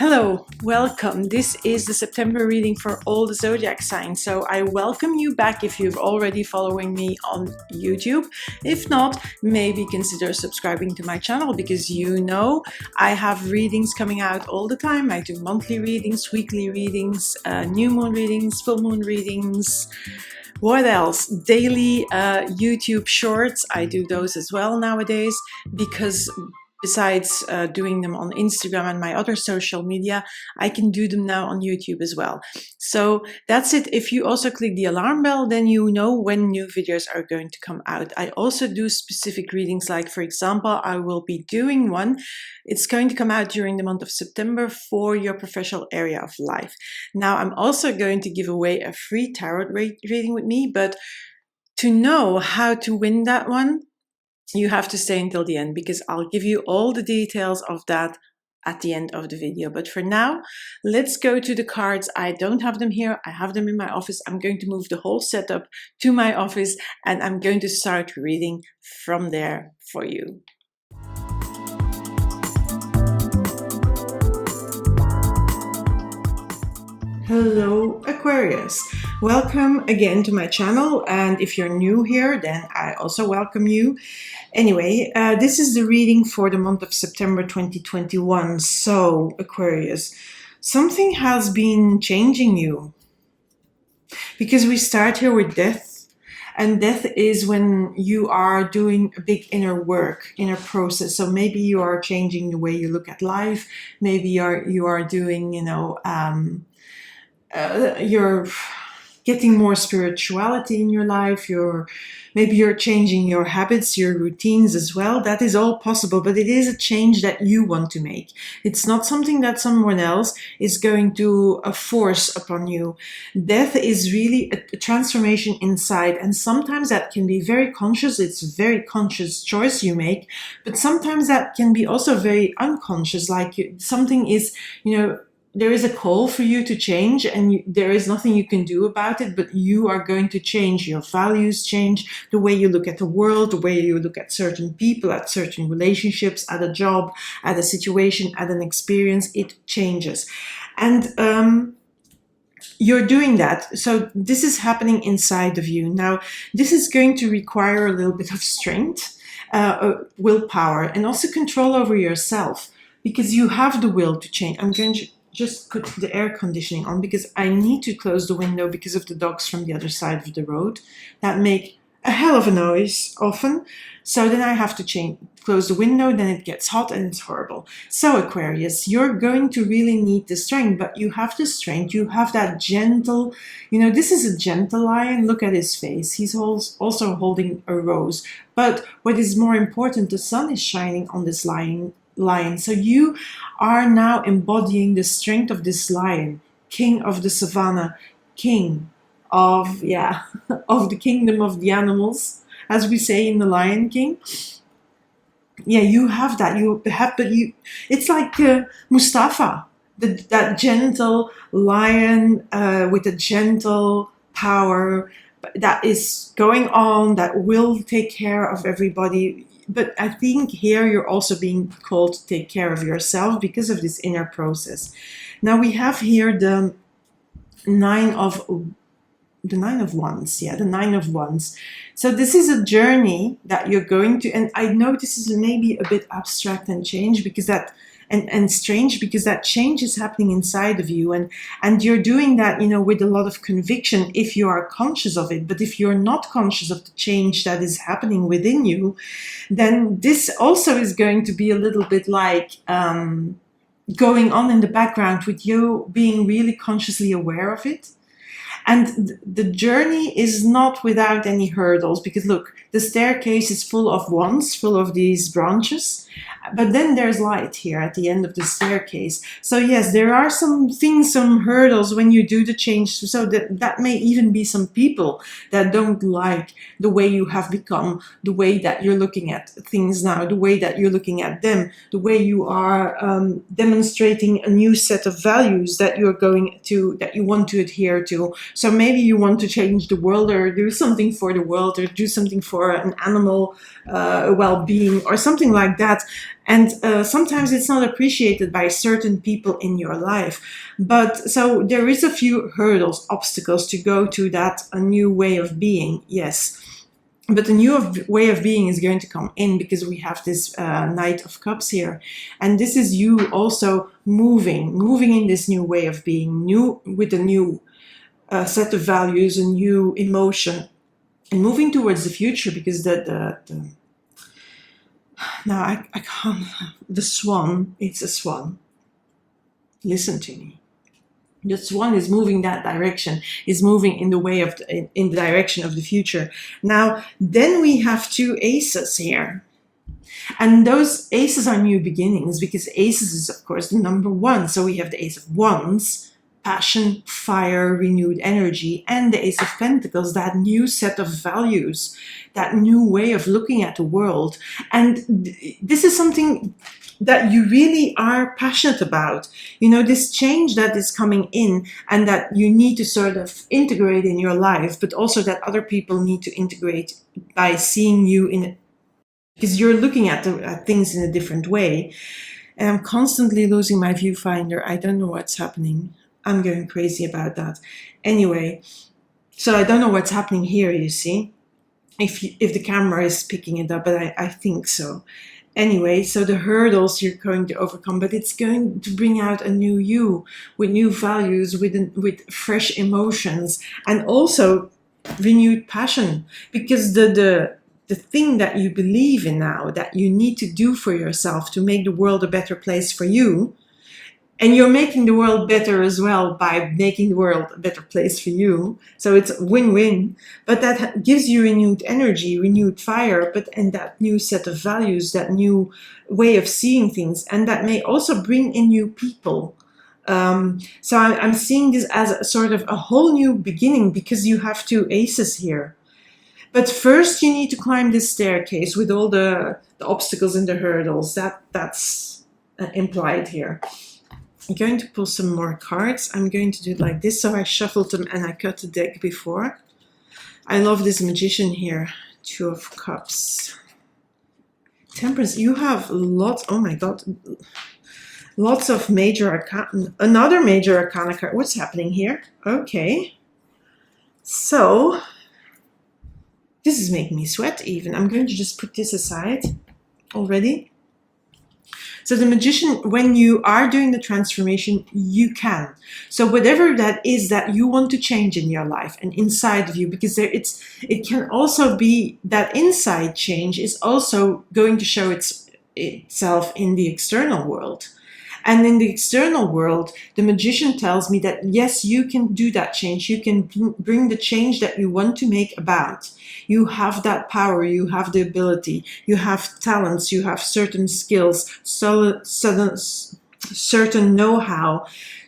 Hello, welcome. This is the September reading for all the zodiac signs. So I welcome you back if you've already following me on YouTube. If not, maybe consider subscribing to my channel because I have readings coming out all the time. I do monthly readings, weekly readings, new moon readings, full moon readings. What else? Daily YouTube shorts. I do those as well nowadays because besides doing them on Instagram and my other social media, I can do them now on YouTube as well. So that's it. If you also click the alarm bell, then you know when new videos are going to come out. I also do specific readings, like for example, I will be doing one. It's going to come out during the month of September for your professional area of life. Now, I'm also going to give away a free tarot reading with me, but to know how to win that one, you have to stay until the end because I'll give you all the details of that at the end of the video. But for now, let's go to the cards. I don't have them here. I have them in my office. I'm going to move the whole setup to my office and I'm going to start reading from there for you. Hello Aquarius, welcome again to my channel, and if you're new here then I also welcome you. Anyway, this is the reading for the month of September 2021. So Aquarius, something has been changing you because we start here with death, and death is when you are doing a big inner work, inner process. So maybe you are changing the way you look at life, maybe you are doing, you're getting more spirituality in your life, maybe you're changing your habits, your routines as well. That is all possible, but it is a change that you want to make. It's not something that someone else is going to force upon you. Death is really a transformation inside, and sometimes that can be very conscious. It's a very conscious choice you make, but sometimes that can be also very unconscious, like something is, there is a call for you to change and there is nothing you can do about it, but you are going to change. Your values change, the way you look at the world, the way you look at certain people, at certain relationships, at a job, at a situation, at an experience, it changes. And you're doing that. So this is happening inside of you. Now, this is going to require a little bit of strength, willpower, and also control over yourself because you have the will to change. I'm going to just put the air conditioning on because I need to close the window because of the dogs from the other side of the road that make a hell of a noise often. So then I have to close the window, then it gets hot and it's horrible. So Aquarius, you're going to really need the strength, but you have the strength. You have that gentle, this is a gentle lion. Look at his face. He's also holding a rose. But what is more important, the sun is shining on this lion. So you are now embodying the strength of this lion, king of the savannah, king of of the kingdom of the animals, as we say in the Lion King. Yeah, you have that. It's like Mustafa, that gentle lion with a gentle power that is going on, that will take care of everybody. But I think here you're also being called to take care of yourself because of this inner process. Now we have here the nine of wands. Yeah, the 9 of wands. So this is a journey that you're going to, and I know this is maybe a bit abstract and strange because that change is happening inside of you, and you're doing that, with a lot of conviction if you are conscious of it. But if you're not conscious of the change that is happening within you, then this also is going to be a little bit like going on in the background with you being really consciously aware of it. And the journey is not without any hurdles because look, the staircase is full of wands, full of these branches, but then there's light here at the end of the staircase. So yes, there are some hurdles when you do the change. So that may even be some people that don't like the way you have become, the way that you're looking at things now, the way that you're looking at them, the way you are demonstrating a new set of values that you want to adhere to. So maybe you want to change the world or do something for the world or do something for or an animal well-being or something like that. And sometimes it's not appreciated by certain people in your life. But so there is a few hurdles, obstacles to go to that a new way of being, yes. But the new way of being is going to come in because we have this Knight of Cups here. And this is you also moving in this new way of being, new with a new set of values, a new emotion, and moving towards the future because now I can't, the swan, it's a swan. Listen to me. The swan is moving that direction, is moving in the way of in the direction of the future. Now, then we have two aces here. And those aces are new beginnings because aces is, of course, the number one. So we have the Ace of Wands, passion, fire, renewed energy, and the Ace of Pentacles, that new set of values, that new way of looking at the world. And this is something that you really are passionate about, you know, this change that is coming in and that you need to sort of integrate in your life, but also that other people need to integrate by seeing you in it, because you're looking at things in a different way. And I'm constantly losing my viewfinder. I don't know what's happening. I'm going crazy about that. Anyway, so I don't know what's happening here, you see, if the camera is picking it up, but I think so. Anyway, so the hurdles you're going to overcome, but it's going to bring out a new you with new values, with fresh emotions, and also renewed passion, because the thing that you believe in now, that you need to do for yourself to make the world a better place for you, and you're making the world better as well by making the world a better place for you. So it's win-win. But that gives you renewed energy, renewed fire, and that new set of values, that new way of seeing things. And that may also bring in new people. So I'm seeing this as a sort of a whole new beginning because you have two aces here. But first you need to climb this staircase with all the obstacles and the hurdles. That's implied here. I'm going to pull some more cards. I'm going to do it like this. So I shuffled them and I cut the deck before. I love this Magician here. Two of Cups. Temperance. You have lots. Oh my God. Lots of major arcana. Another major arcana card. What's happening here? Okay. So this is making me sweat even. I'm going to just put this aside already. So the Magician, when you are doing the transformation, you can. So whatever that is that you want to change in your life and inside of you, because it can also be that inside change is also going to show itself in the external world. And in the external world, the Magician tells me that, yes, you can do that change. You can bring the change that you want to make about. You have that power. You have the ability. You have talents. You have certain skills, certain know-how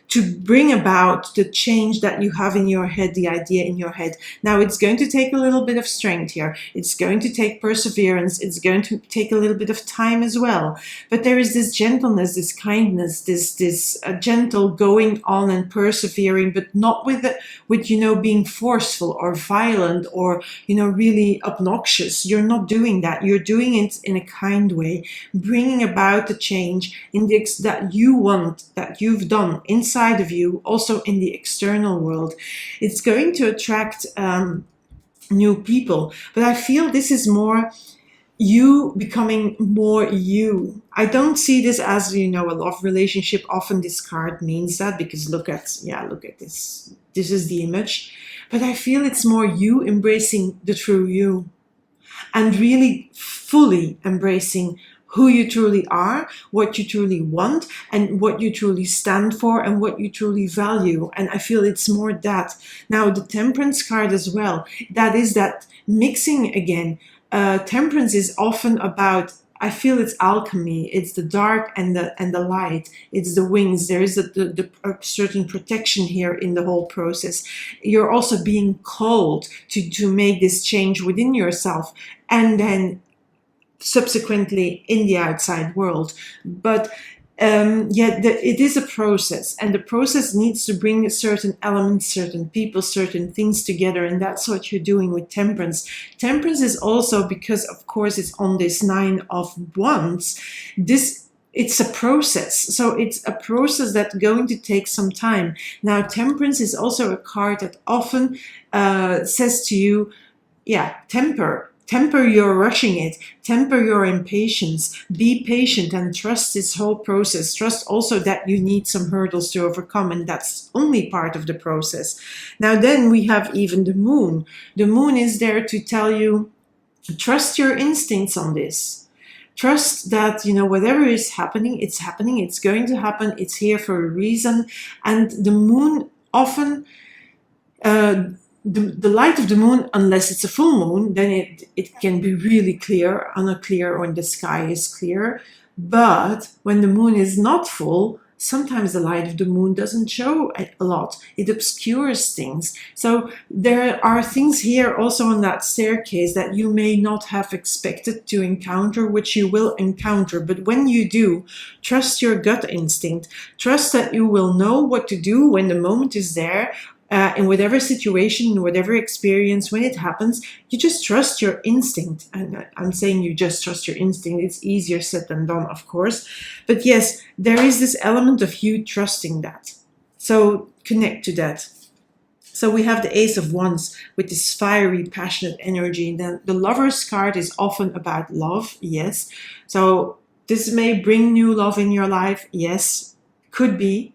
to bring about the change that you have in your head, the idea in your head. Now, it's going to take a little bit of strength here. It's going to take perseverance. It's going to take a little bit of time as well. But there is this gentleness, this kindness, this gentle going on and persevering, but not with being forceful or violent or, really obnoxious. You're not doing that. You're doing it in a kind way, bringing about the change that you want, that you've done inside of you, also in the external world. It's going to attract new people, but I feel this is more you becoming more you. I don't see this as a love relationship. Often this card means that, because look at this. This is the image, but I feel it's more you embracing the true you and really fully embracing who you truly are, what you truly want, and what you truly stand for, and what you truly value. And I feel it's more that. Now, the Temperance card as well, that is that mixing again. Temperance is often about, I feel it's alchemy. It's the dark and the light. It's the wings. There is a certain protection here in the whole process. You're also being called to make this change within yourself, and then subsequently in the outside world. But it is a process, and the process needs to bring certain elements, certain people, certain things together, and that's what you're doing with temperance. Temperance is also, because of course it's on this 9 of Wands, it's a process. So it's a process that's going to take some time. Now, temperance is also a card that often says to you, yeah, temper your rushing it, temper your impatience, be patient and trust this whole process. Trust also that you need some hurdles to overcome, and that's only part of the process. Now then we have even the moon. The moon is there to tell you, trust your instincts on this. Trust that, whatever is happening, it's going to happen, it's here for a reason. And the moon often, the light of the moon, unless it's a full moon, then it can be really clear, unclear, when the sky is clear. But when the moon is not full, sometimes the light of the moon doesn't show a lot. It obscures things. So there are things here also on that staircase that you may not have expected to encounter, which you will encounter. But when you do, trust your gut instinct. Trust that you will know what to do when the moment is there. In whatever situation, in whatever experience, when it happens, you just trust your instinct. And I'm saying you just trust your instinct. It's easier said than done, of course. But yes, there is this element of you trusting that. So connect to that. So we have the Ace of Wands with this fiery, passionate energy. And then the Lover's card is often about love, yes. So this may bring new love in your life, yes, could be,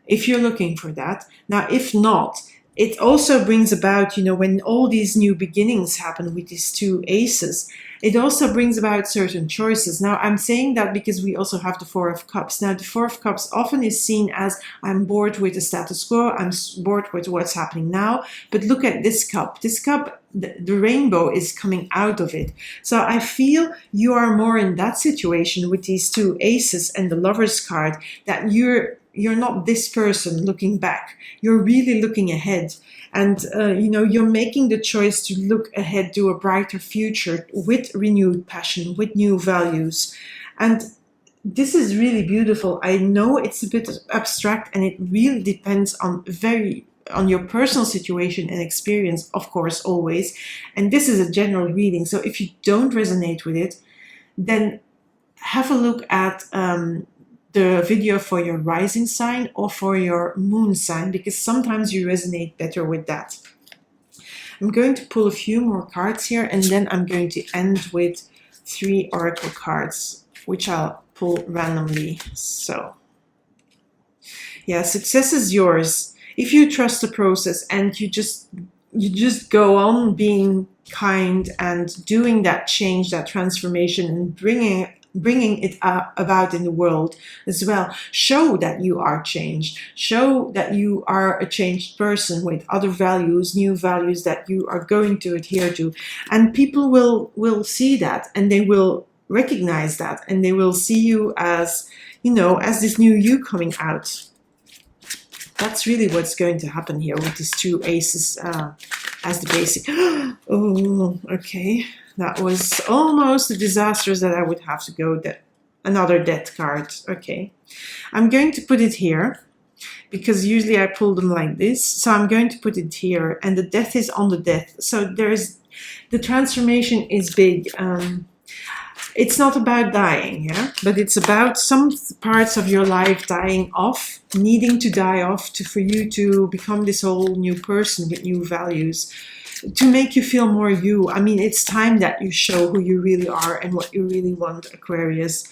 if you're looking for that. Now, if not, it also brings about, when all these new beginnings happen with these 2 aces, it also brings about certain choices. Now, I'm saying that because we also have the 4 of Cups. Now, the 4 of Cups often is seen as, I'm bored with the status quo, I'm bored with what's happening now. But look at this cup. This cup, the rainbow is coming out of it. So I feel you are more in that situation with these 2 aces and the Lover's card, that you're not this person looking back. You're really looking ahead. And, you're making the choice to look ahead to a brighter future with renewed passion, with new values. And this is really beautiful. I know it's a bit abstract, and it really depends on your personal situation and experience, of course, always. And this is a general reading. So if you don't resonate with it, then have a look at the video for your rising sign or for your moon sign, because sometimes you resonate better with that. I'm going to pull a few more cards here, and then I'm going to end with 3 oracle cards, which I'll pull randomly. So, yeah, success is yours if you trust the process and you just go on being kind and doing that change, that transformation, and bringing it about in the world as well. Show that you are changed. Show that you are a changed person with other values, new values that you are going to adhere to. And people will see that, and they will recognize that, and they will see you as, as this new you coming out. That's really what's going to happen here with these 2 aces as the basic. Oh, okay. That was almost a disaster that I would have to go another death card. Okay. I'm going to put it here because usually I pull them like this. So I'm going to put it here, and the death is on the death. So the transformation is big. It's not about dying, yeah, but it's about some parts of your life dying off, needing to die off for you to become this whole new person with new values, to make you feel more you. I mean, it's time that you show who you really are and what you really want, Aquarius.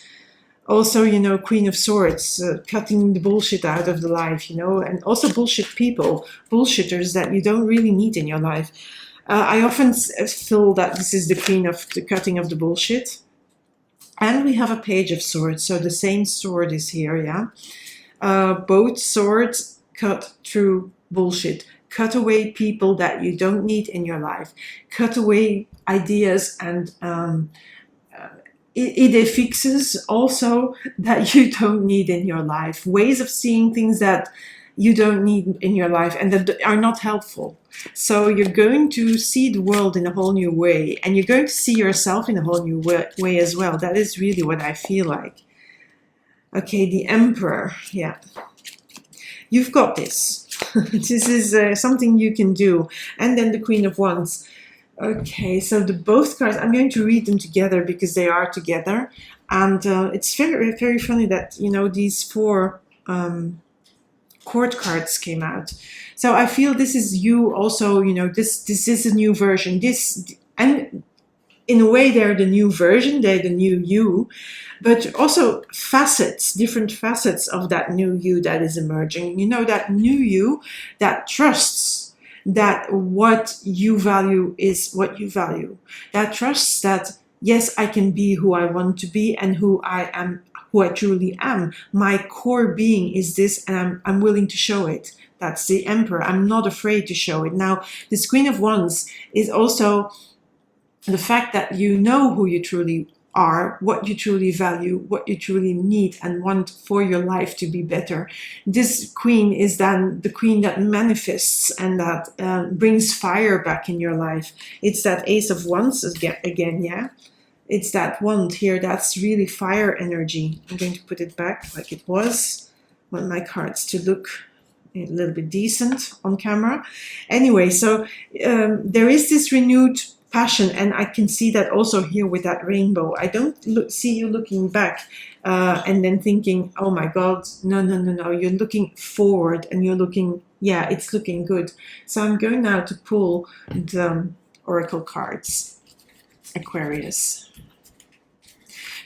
Also, Queen of Swords, cutting the bullshit out of the life, and also bullshit people, bullshitters that you don't really need in your life. I often feel that this is the queen of the cutting of the bullshit. And we have a Page of Swords, so the same sword is here, yeah. Both swords cut through bullshit. Cut away people that you don't need in your life. Cut away ideas and idée fixes also that you don't need in your life. Ways of seeing things that you don't need in your life and that are not helpful. So you're going to see the world in a whole new way, and you're going to see yourself in a whole new way as well. That is really what I feel like. Okay, the Emperor. Yeah. You've got this. This is something you can do. And then the Queen of Wands. Okay, so the both cards, I'm going to read them together because they are together. And it's very, very funny that, you know, these four court cards came out. So I feel this is you also, you know, this is a new version. And in a way, they're the new version, they're the new you, but also facets, different facets of that new you that is emerging. You know, that new you that trusts that what you value is what you value. That trusts that, yes, I can be who I want to be and who I am, who I truly am. My core being is this, and I'm willing to show it. That's the Emperor. I'm not afraid to show it. Now, this Queen of Wands is also the fact that you know who you truly are, what you truly value, what you truly need and want for your life to be better. This Queen is then the Queen that manifests and that brings fire back in your life. It's that Ace of Wands again, yeah? It's that wand here, that's really fire energy. I'm going to put it back like it was. I want my cards to look a little bit decent on camera. Anyway, so there is this renewed passion, and I can see that also here with that rainbow. I don't see you looking back and then thinking, oh my God, no. You're looking forward and you're looking, yeah, it's looking good. So I'm going now to pull the oracle cards, Aquarius.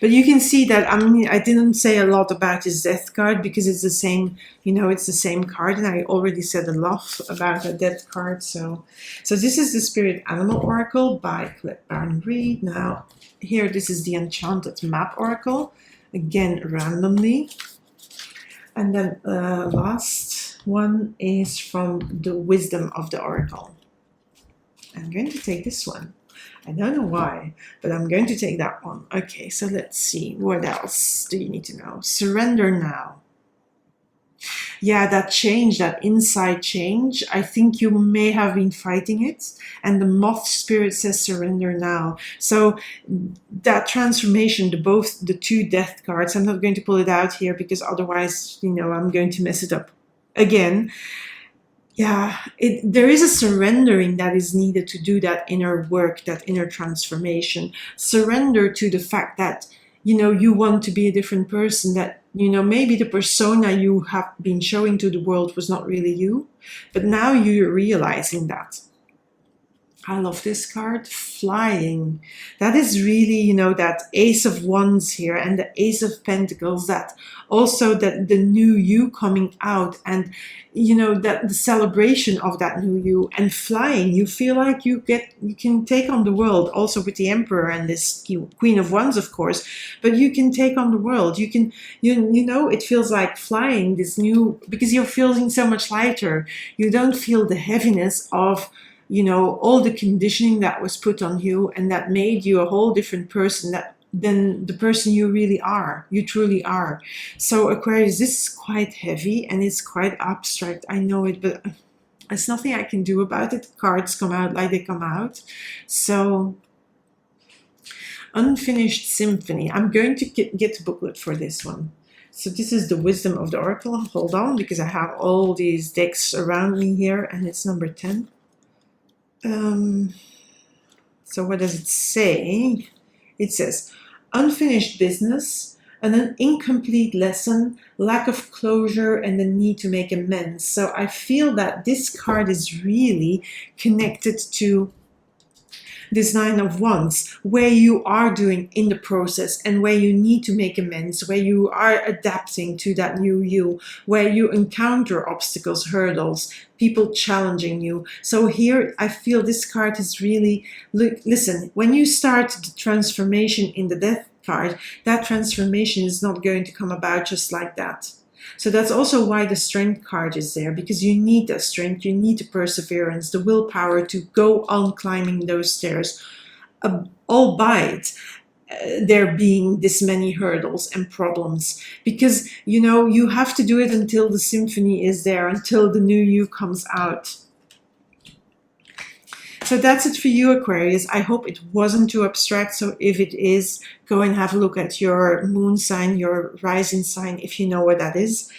But you can see that, I mean, I didn't say a lot about his death card because it's the same, you know, it's the same card. And I already said a lot about the death card. So this is the Spirit Animal Oracle by Colette Baron Reed. Now, here, this is the Enchanted Map Oracle, again, randomly. And then last one is from the Wisdom of the Oracle. I'm going to take this one. I don't know why, but I'm going to take that one. Okay, so let's see. What else do you need to know? Surrender now. Yeah, that change, that inside change, I think you may have been fighting it. And the Moth Spirit says surrender now. So that transformation, the two death cards, I'm not going to pull it out here because otherwise, you know, I'm going to mess it up again. Yeah, there is a surrendering that is needed to do that inner work, that inner transformation. Surrender to the fact that, you know, you want to be a different person, that, you know, maybe the persona you have been showing to the world was not really you, but now you're realizing that. I love this card, Flying. That is really, you know, that Ace of Wands here and the Ace of Pentacles, that also that the new you coming out and, you know, that the celebration of that new you and flying. You feel like you can take on the world, also with the Emperor and this Queen of Wands, of course, but you can take on the world. You can, you know, it feels like flying, this new, because you're feeling so much lighter. You don't feel the heaviness of, you know, all the conditioning that was put on you and that made you a whole different person than the person you really are, you truly are. So Aquarius, this is quite heavy and it's quite abstract. I know it, but there's nothing I can do about it. Cards come out like they come out. So Unfinished Symphony. I'm going to get a booklet for this one. So this is the Wisdom of the Oracle. Hold on, because I have all these decks around me here and it's number 10. So what does it say? It says, unfinished business, an incomplete lesson, lack of closure, and the need to make amends. So I feel that this card is really connected to this Nine of Wands, where you are doing in the process and where you need to make amends, where you are adapting to that new you, where you encounter obstacles, hurdles, people challenging you. So here I feel this card is really, listen, when you start the transformation in the Death card, that transformation is not going to come about just like that. So that's also why the Strength card is there, because you need the strength, you need the perseverance, the willpower to go on climbing those stairs, albeit there being this many hurdles and problems, because, you know, you have to do it until the symphony is there, until the new you comes out. So that's it for you, Aquarius. I hope it wasn't too abstract. So if it is, go and have a look at your moon sign, your rising sign, if you know what that is.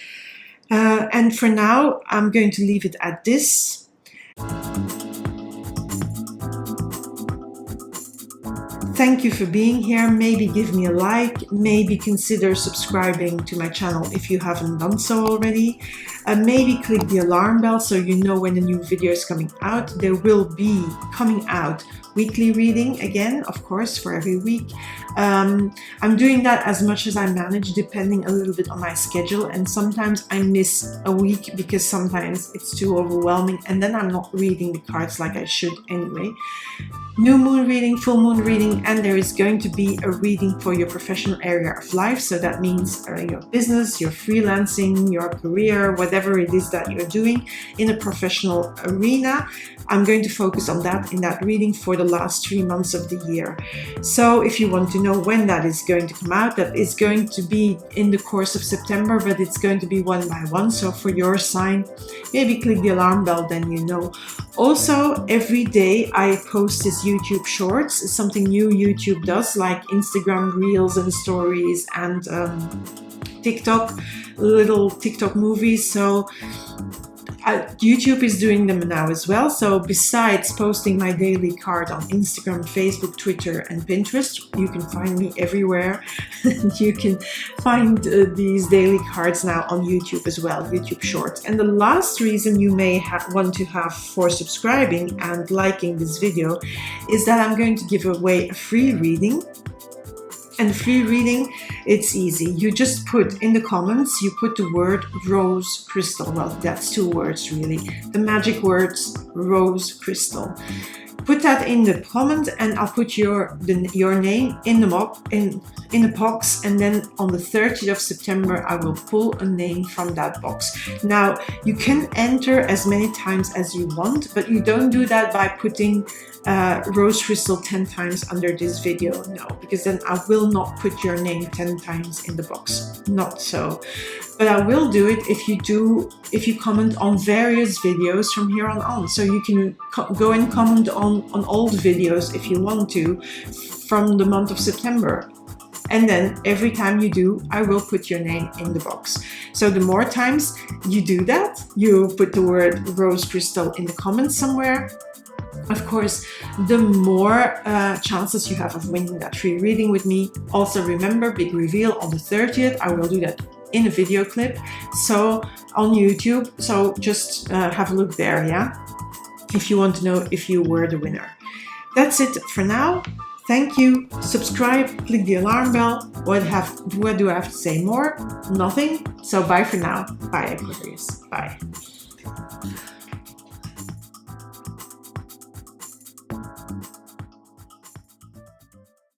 And for now, I'm going to leave it at this. Thank you for being here. Maybe give me a like, maybe consider subscribing to my channel if you haven't done so already. Maybe click the alarm bell so you know when a new video is coming out. There will be coming out weekly reading again, of course, for every week. I'm doing that as much as I manage, depending a little bit on my schedule, and sometimes I miss a week because sometimes it's too overwhelming and then I'm not reading the cards like I should anyway. New moon reading, full moon reading, and there is going to be a reading for your professional area of life. So that means your business, your freelancing, your career, whatever it is that you're doing in a professional arena. I'm going to focus on that in that reading for the last 3 months of the year. So if you want to know when that is going to come out, that is going to be in the course of September, but it's going to be one by one. So for your sign, maybe click the alarm bell, then you know. Also, every day I post this YouTube Shorts. It's something new YouTube does, like Instagram Reels and Stories and TikTok, little TikTok movies. So YouTube is doing them now as well. So besides posting my daily card on Instagram, Facebook, Twitter, and Pinterest, you can find me everywhere. You can find these daily cards now on YouTube as well, YouTube Shorts. And the last reason you may want to have for subscribing and liking this video is that I'm going to give away a free reading. And free reading, it's easy. You just put in the comments, you put the word rose crystal. Well, that's 2 words really. The magic words rose crystal. Put that in the comment and I'll put your name in the box, and then on the 30th of September I will pull a name from that box. Now you can enter as many times as you want, but you don't do that by putting rose crystal 10 times under this video, no, because then I will not put your name 10 times in the box, not so. But I will do it if you comment on various videos from here on. So you can go and comment on all the videos if you want to from the month of September. And then every time you do, I will put your name in the box. So the more times you do that, you put the word rose crystal in the comments somewhere, of course, the more chances you have of winning that free reading with me. Also remember, big reveal on the 30th. I will do that in a video clip, so on YouTube. So just have a look there, yeah, if you want to know if you were the winner. That's it for now. Thank you. Subscribe, click the alarm bell. What do I have to say more? Nothing. So bye for now. Bye, Aquarius. Bye.